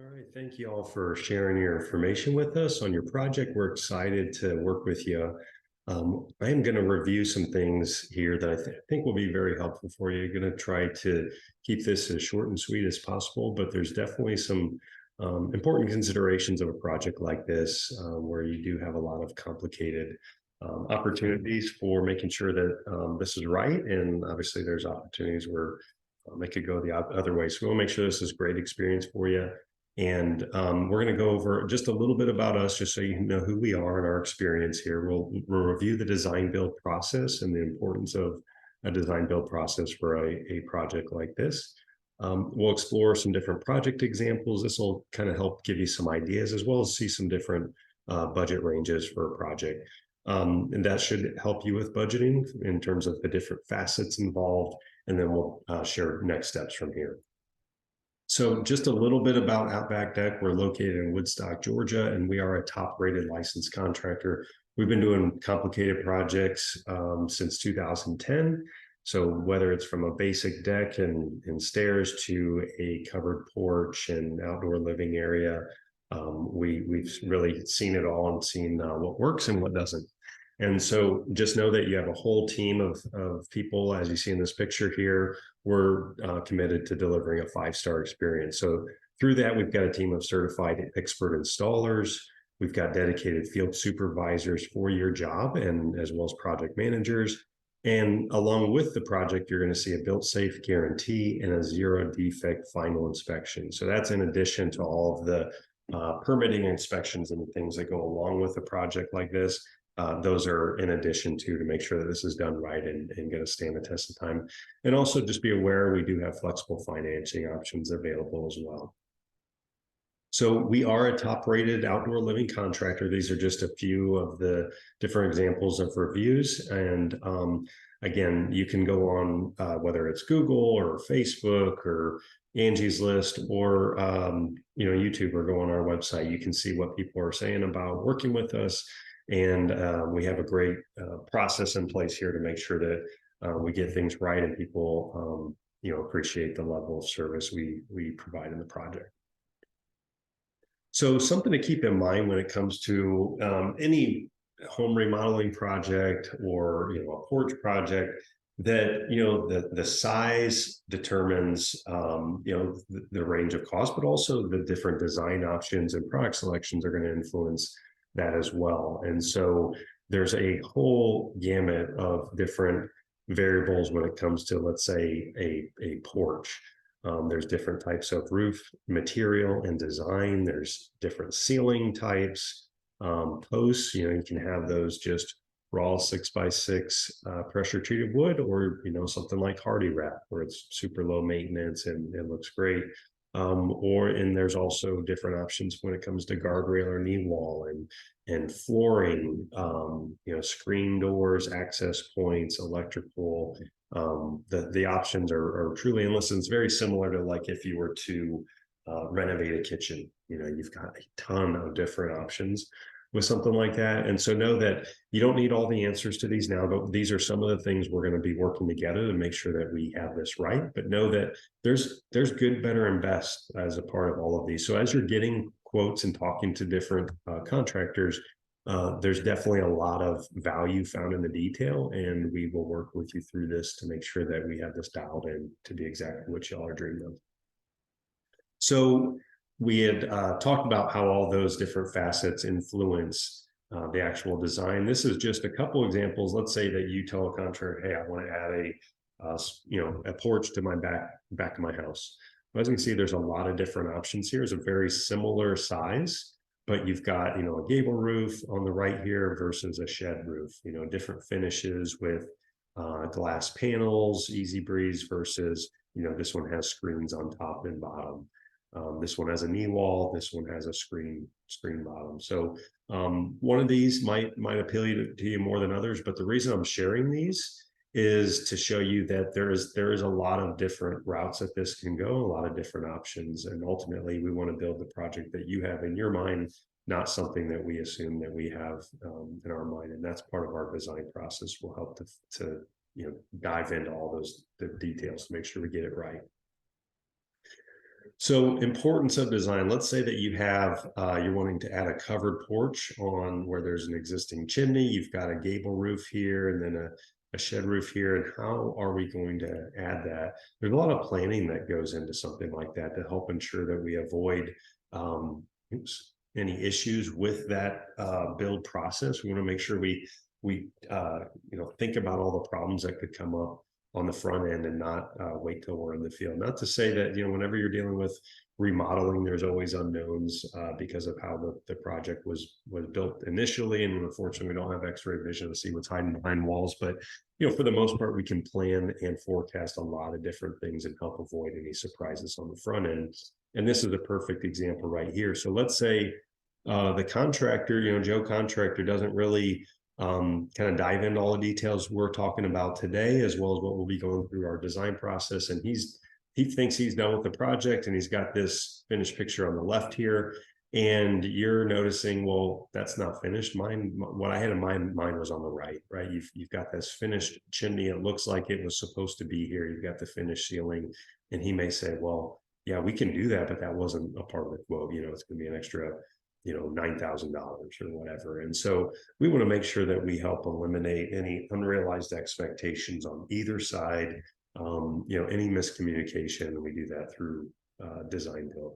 All right, thank you all for sharing your information with us on your project. We're excited to work with you. I am going to review some things here that I think will be very helpful for you. I'm going to try to keep this as short and sweet as possible, but there's definitely some important considerations of a project like this where you do have a lot of complicated opportunities for making sure that this is right. And obviously, there's opportunities where it could go the other way. So we'll make sure this is a great experience for you. And we're going to go over just a little bit about us, just so you know who we are and our experience here. We'll review the design build process and the importance of a design build process for a project like this. We'll explore some different project examples. This will kind of help give you some ideas, as well as see some different budget ranges for a project. And that should help you with budgeting in terms of the different facets involved. And then we'll share next steps from here. So just a little bit about Outback Deck. We're located in Woodstock, Georgia, and we are a top-rated licensed contractor. We've been doing complicated projects since 2010. So whether it's from a basic deck and stairs to a covered porch and outdoor living area, we've really seen it all and seen what works and what doesn't. And so just know that you have a whole team of people, as you see in this picture here. We're committed to delivering a 5-star experience. So through that, we've got a team of certified expert installers. We've got dedicated field supervisors for your job, and as well as project managers. And along with the project, you're going to see a built safe guarantee and a 0 defect final inspection. So that's in addition to all of the permitting inspections and the things that go along with a project like this. Those are in addition to make sure that this is done right and going to stand the test of time. And also just be aware we do have flexible financing options available as well. So we are a top-rated outdoor living contractor. These are just a few of the different examples of reviews. And again, you can go on whether it's Google or Facebook or Angie's List or YouTube, or go on our website. You can see what people are saying about working with us. And we have a great process in place here to make sure that we get things right and people appreciate the level of service we provide in the project. So something to keep in mind when it comes to any home remodeling project or a porch project, that the size determines the range of cost, but also the different design options and product selections are going to influence that as well. And so there's a whole gamut of different variables when it comes to, let's say, a porch. There's different types of roof material and design. There's different ceiling types, posts. You can have those just raw 6x6 pressure treated wood, or something like Hardy Wrap, where it's super low maintenance and it looks great. And there's also different options when it comes to guardrail or knee wall and flooring, screen doors, access points, electrical. The options are truly endless. And it's very similar to like if you were to renovate a kitchen. You've got a ton of different options with something like that. And so know that you don't need all the answers to these now, but these are some of the things we're going to be working together to make sure that we have this right. But know that there's good, better, and best as a part of all of these. So as you're getting quotes and talking to different contractors, there's definitely a lot of value found in the detail, and we will work with you through this to make sure that we have this dialed in to be exactly what y'all are dreaming of. So we had talked about how all those different facets influence the actual design. This is just a couple examples. Let's say that you tell a contractor, "Hey, I want to add a porch to my back of my house." As you can see, there's a lot of different options here. It's a very similar size, but you've got a gable roof on the right here versus a shed roof. Different finishes with glass panels, easy breeze versus this one has screens on top and bottom. This one has a knee wall. This one has a screen bottom. So one of these might appeal to you more than others. But the reason I'm sharing these is to show you that there is a lot of different routes that this can go, a lot of different options. And ultimately, we want to build the project that you have in your mind, not something that we assume that we have in our mind. And that's part of our design process. Will help to dive into all the details to make sure we get it right. So importance of design, let's say that you have, you're wanting to add a covered porch on where there's an existing chimney, you've got a gable roof here and then a shed roof here, and how are we going to add that? There's a lot of planning that goes into something like that to help ensure that we avoid any issues with that build process. We want to make sure we think about all the problems that could come up on the front end and not wait till we're in the field. Not to say that, whenever you're dealing with remodeling, there's always unknowns because of how the project was built initially. And unfortunately, we don't have x-ray vision to see what's hiding behind walls. But, for the most part, we can plan and forecast a lot of different things and help avoid any surprises on the front end. And this is a perfect example right here. So let's say the contractor, Joe Contractor, doesn't really kind of dive into all the details we're talking about today, as well as what we'll be going through our design process. And he thinks he's done with the project, and he's got this finished picture on the left here. And you're noticing, well, that's not finished. What I had in mind was on the right? You've got this finished chimney. It looks like it was supposed to be here. You've got the finished ceiling, and he may say, well, yeah, we can do that, but that wasn't a part of the quote. It's going to be an extra $9,000 or whatever. And so we want to make sure that we help eliminate any unrealized expectations on either side, any miscommunication, and we do that through design build.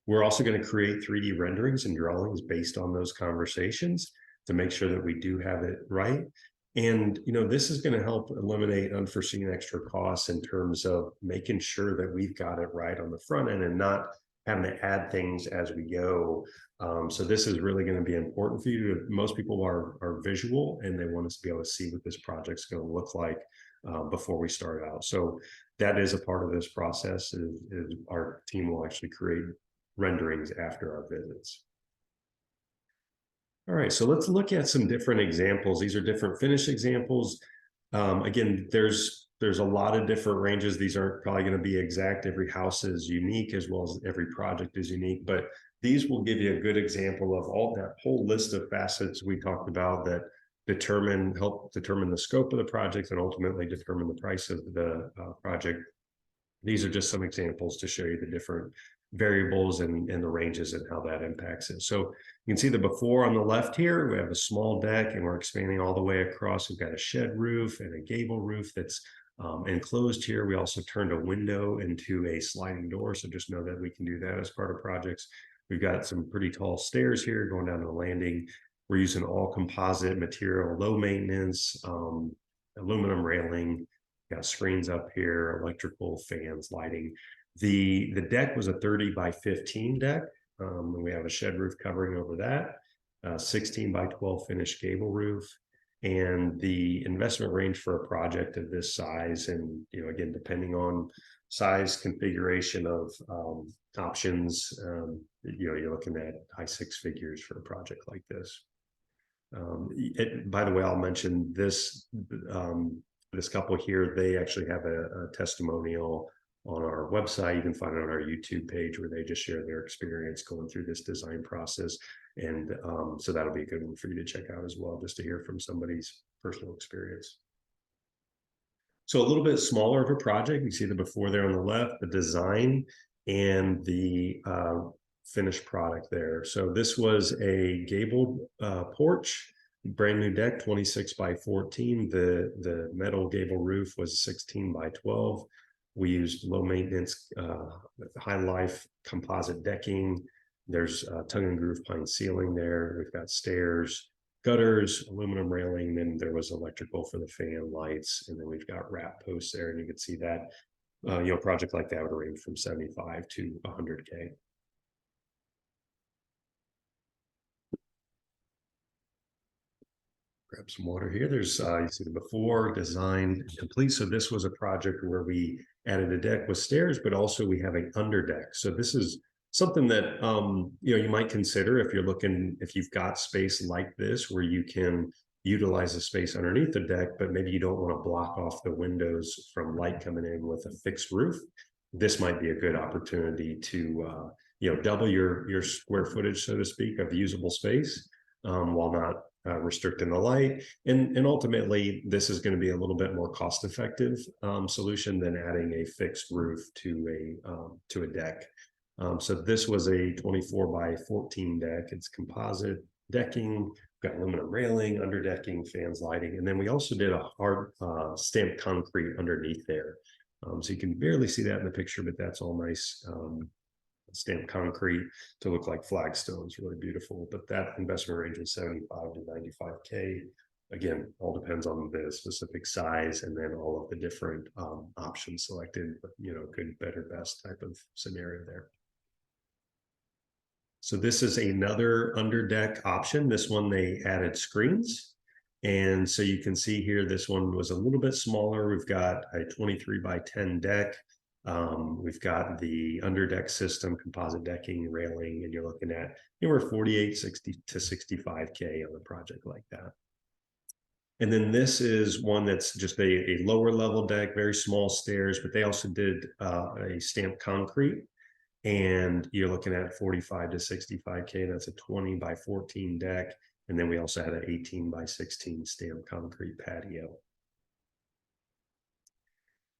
We're also going to create 3D renderings and drawings based on those conversations to make sure that we do have it right. And, this is going to help eliminate unforeseen extra costs in terms of making sure that we've got it right on the front end and not having to add things as we go. So this is really going to be important for you. Most people are visual, and they want us to be able to see what this project's going to look like before we start out. So that is a part of this process. Is our team will actually create renderings after our visits. All right, so let's look at some different examples. These are different finish examples. Again, there's a lot of different ranges. These aren't probably going to be exact. Every house is unique, as well as every project is unique, but these will give you a good example of all that whole list of facets we talked about that help determine the scope of the project and ultimately determine the price of the project. These are just some examples to show you the different variables and the ranges and how that impacts it. So you can see the before on the left here. We have a small deck, and we're expanding all the way across. We've got a shed roof and a gable roof that's enclosed here. We also turned a window into a sliding door, so just know that we can do that as part of projects. We've got some pretty tall stairs here going down to the landing. We're using all composite material, low maintenance, aluminum railing. Got screens up here, electrical, fans, lighting. The deck was a 30 by 15 deck. And we have a shed roof covering over that, 16 by 12 finished gable roof. And the investment range for a project of this size, and again, depending on size, configuration of options, you're looking at high six figures for a project like this. By the way, I'll mention this. This couple here, they actually have a testimonial on our website. You can find it on our YouTube page where they just share their experience going through this design process. And so that'll be a good one for you to check out as well, just to hear from somebody's personal experience. So a little bit smaller of a project. You see the before there on the left, the design and the finished product there. So this was a gabled porch, brand new deck, 26 by 14. The metal gable roof was 16 by 12. We used low maintenance, high life composite decking. There's tongue and groove pine ceiling there. We've got stairs, gutters, aluminum railing. Then there was electrical for the fan, lights, and then we've got wrap posts there. And you can see that, a project like that would range from 75 to 100K. Grab some water here. There's you see the before, design, complete. So this was a project where we added a deck with stairs, but also we have an under deck. So this is something that you might consider if you've got space like this where you can utilize the space underneath the deck, but maybe you don't want to block off the windows from light coming in with a fixed roof. This might be a good opportunity to double your square footage, so to speak, of usable space, while not restricting the light. And ultimately, this is going to be a little bit more cost-effective solution than adding a fixed roof to a deck. So this was a 24 by 14 deck. It's composite decking, got aluminum railing, underdecking, fans, lighting, and then we also did a hard stamped concrete underneath there. So you can barely see that in the picture, but that's all nice stamped concrete to look like flagstones, really beautiful. But that investment range was 75 to 95K. Again, all depends on the specific size and then all of the different options selected, but good, better, best type of scenario there. So this is another underdeck option. This one they added screens. And so you can see here, this one was a little bit smaller. We've got a 23 by 10 deck. We've got the underdeck system, composite decking, railing, and you're looking at anywhere 48, 60 to 65K on a project like that. And then this is one that's just a lower level deck, very small stairs, but they also did a stamped concrete. And you're looking at 45 to 65K. That's a 20 by 14 deck. And then we also had an 18 by 16 stamped concrete patio.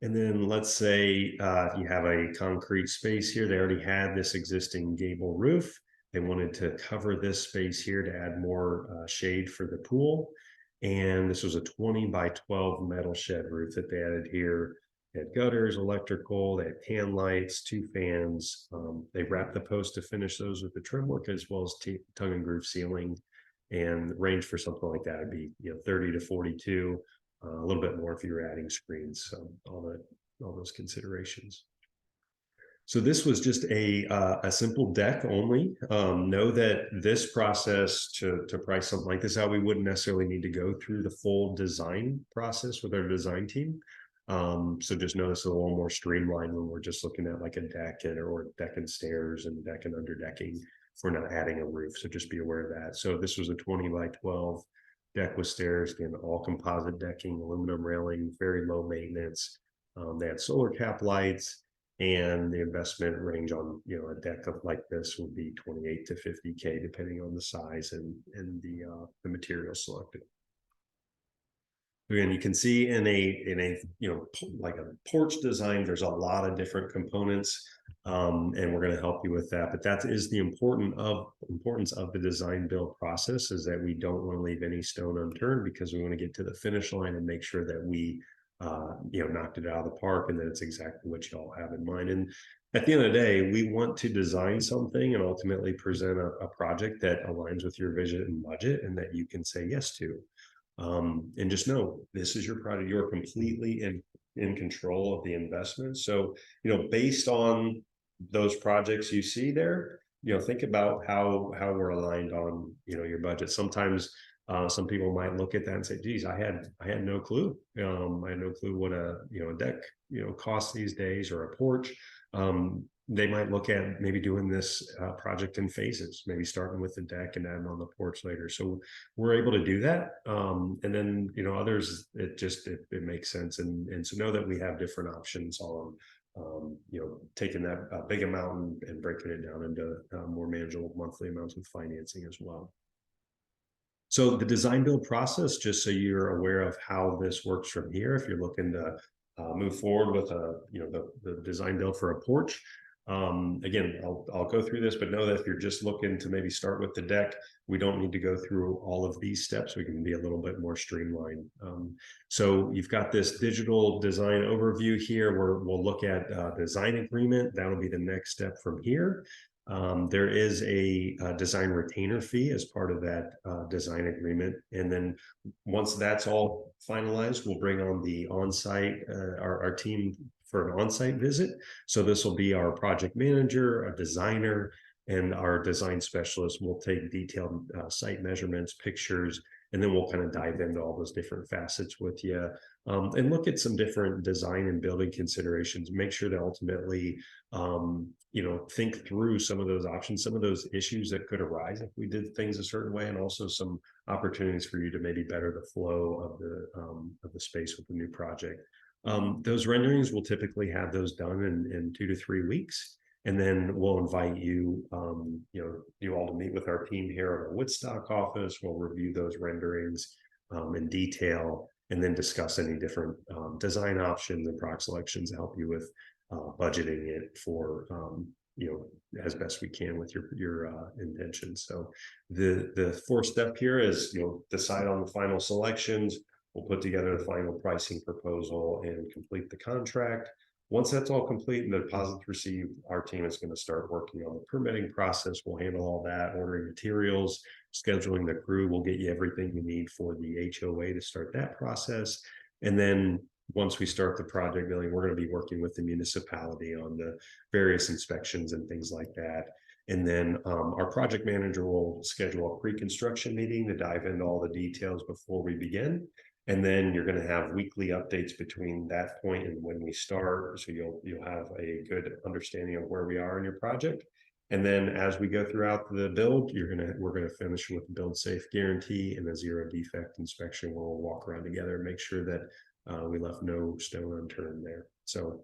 And then let's say you have a concrete space here. They already had this existing gable roof. They wanted to cover this space here to add more shade for the pool. And this was a 20 by 12 metal shed roof that they added here. They had gutters, electrical, they had tan lights, 2 fans. They wrapped the post to finish those with the trim work, as well as tongue and groove ceiling. And range for something like that would be 30 to 42, a little bit more if you were adding screens. So all those considerations. So this was just a simple deck only. Know that this process to price something like this out, we wouldn't necessarily need to go through the full design process with our design team. So just notice a little more streamlined when we're just looking at like a deck or deck and stairs and deck and underdecking. If we're not adding a roof, so just be aware of that. So this was a 20 by 12 deck with stairs, again, all composite decking, aluminum railing, very low maintenance. They had solar cap lights, and the investment range on a deck of like this would be 28 to 50K, depending on the size and the material selected. Again, you can see in a like a porch design, there's a lot of different components, and we're going to help you with that. But that is the importance of the design build process, is that we don't want to leave any stone unturned, because we want to get to the finish line and make sure that we knocked it out of the park and that it's exactly what y'all have in mind. And at the end of the day, we want to design something and ultimately present a project that aligns with your vision and budget, and that you can say yes to. And just know this is your project. You're completely in control of the investment. So, based on those projects you see there, think about how we're aligned on, your budget. Sometimes some people might look at that and say, geez, I had no clue. I had no clue what a deck, costs these days, or a porch. They might look at maybe doing this project in phases, maybe starting with the deck and adding on the porch later. So we're able to do that. And then, others, it makes sense. And so know that we have different options on, taking that big amount and breaking it down into more manageable monthly amounts with financing as well. So the design build process, just so you're aware of how this works from here, if you're looking to move forward with the design build for a porch. Again, I'll go through this, but know that if you're just looking to maybe start with the deck, we don't need to go through all of these steps. We can be a little bit more streamlined. So you've got this digital design overview here, where we'll look at design agreement. That'll be the next step from here. There is a design retainer fee as part of that design agreement. And then once that's all finalized, we'll bring on the on-site, our team for an on-site visit. So this will be our project manager, a designer, and our design specialist. Will take detailed site measurements, pictures, and then we'll kind of dive into all those different facets with you, and look at some different design and building considerations. Make sure to ultimately, think through some of those options, some of those issues that could arise if we did things a certain way, and also some opportunities for you to maybe better the flow of the space with the new project. Those renderings, will typically have those done in 2 to 3 weeks. And then we'll invite you, you all to meet with our team here at our Woodstock office. We'll review those renderings in detail, and then discuss any different design options and product selections to help you with budgeting it for as best we can with your intentions. So the fourth step here is you'll decide on the final selections. We'll put together the final pricing proposal and complete the contract. Once that's all complete and the deposit's received, our team is going to start working on the permitting process. We'll handle all that, ordering materials, scheduling the crew. We'll get you everything you need for the HOA to start that process. And then once we start the project billing, we're going to be working with the municipality on the various inspections and things like that. And then our project manager will schedule a pre-construction meeting to dive into all the details before we begin. And then you're going to have weekly updates between that point and when we start. So you'll have a good understanding of where we are in your project. And then as we go throughout the build, we're gonna finish with the build safe guarantee and a zero defect inspection where we'll walk around together and make sure that we left no stone unturned there. So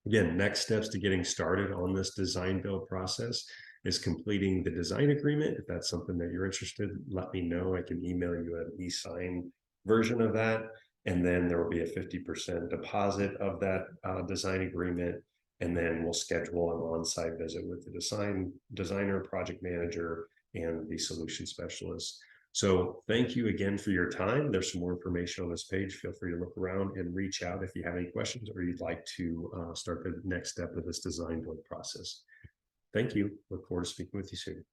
again, next steps to getting started on this design build process is completing the design agreement. If that's something that you're interested, let me know. I can email you an e-sign version of that. And then there will be a 50% deposit of that design agreement. And then we'll schedule an on-site visit with the designer, project manager, and the solution specialist. So thank you again for your time. There's some more information on this page. Feel free to look around and reach out if you have any questions or you'd like to start the next step of this design build process. Thank you. Look forward to speaking with you soon.